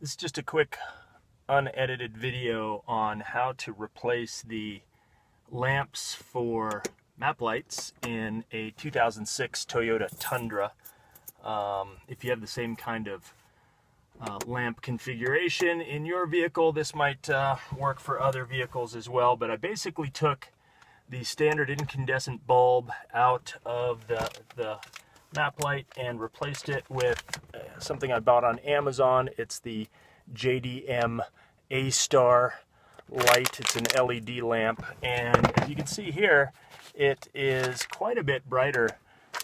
This is just a quick unedited video on how to replace the lamps for map lights in a 2006 Toyota Tundra. If you have the same kind of lamp configuration in your vehicle, this might work for other vehicles as well. But I basically took the standard incandescent bulb out of the map light and replaced it with something I bought on Amazon. It's the JDM A-Star light. It's an LED lamp, and as you can see here, it is quite a bit brighter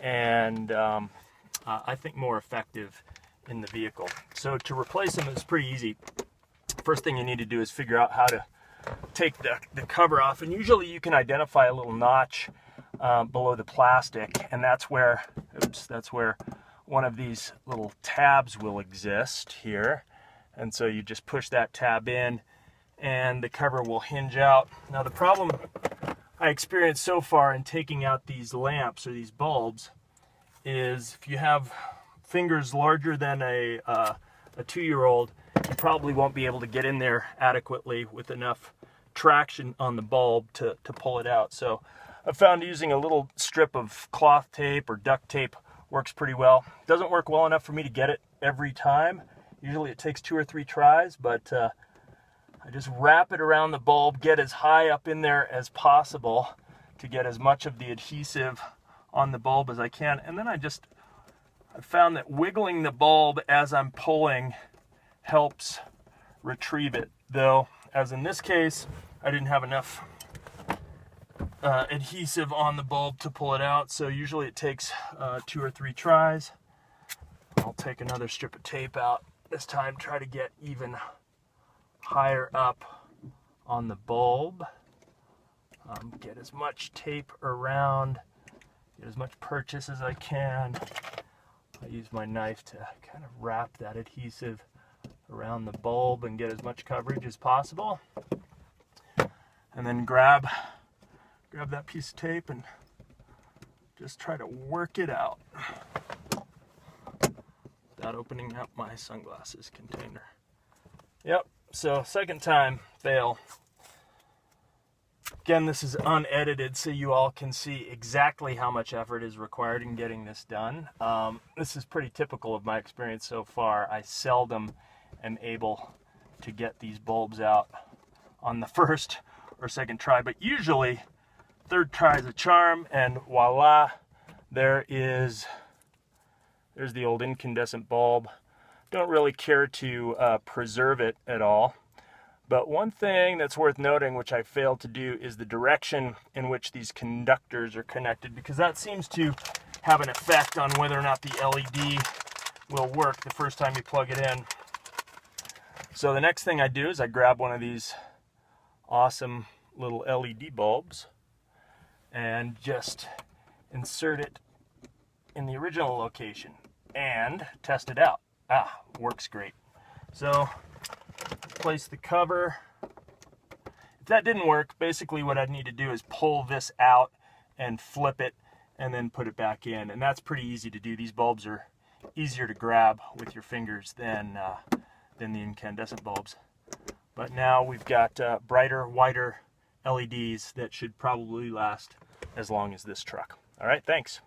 and I think more effective in the vehicle. So to replace them is pretty easy. First thing you need to do is figure out how to take the cover off, and usually you can identify a little notch below the plastic, and that's where one of these little tabs will exist here. And so you just push that tab in and the cover will hinge out. Now the problem I experienced so far in taking out these lamps or these bulbs is if you have fingers larger than a 2-year-old, you probably won't be able to get in there adequately with enough traction on the bulb to pull it out. So I've found using a little strip of cloth tape or duct tape works pretty well. It doesn't work well enough for me to get it every time. Usually it takes 2 or 3 tries, but I just wrap it around the bulb, get as high up in there as possible to get as much of the adhesive on the bulb as I can. And then I found that wiggling the bulb as I'm pulling helps retrieve it. Though, as in this case, I didn't have enough adhesive on the bulb to pull it out, so usually it takes 2 or 3 tries. I'll take another strip of tape out. This time try to get even higher up on the bulb. Get as much tape around, get as much purchase as I can. I use my knife to kind of wrap that adhesive around the bulb and get as much coverage as possible. And then grab that piece of tape and just try to work it out without opening up my sunglasses container. Yep, so second time, fail. Again, this is unedited so you all can see exactly how much effort is required in getting this done. This is pretty typical of my experience so far. I seldom am able to get these bulbs out on the first or second try, but usually third try is a charm, and voila, there's the old incandescent bulb. Don't really care to preserve it at all. But one thing that's worth noting, which I failed to do, is the direction in which these conductors are connected, because that seems to have an effect on whether or not the LED will work the first time you plug it in. So the next thing I do is I grab one of these awesome little LED bulbs and just insert it in the original location and test it out. Works great. So place the cover. If that didn't work, basically what I'd need to do is pull this out and flip it and then put it back in, and that's pretty easy to do. These bulbs are easier to grab with your fingers than the incandescent bulbs. But now we've got brighter, whiter LEDs that should probably last as long as this truck. All right, thanks.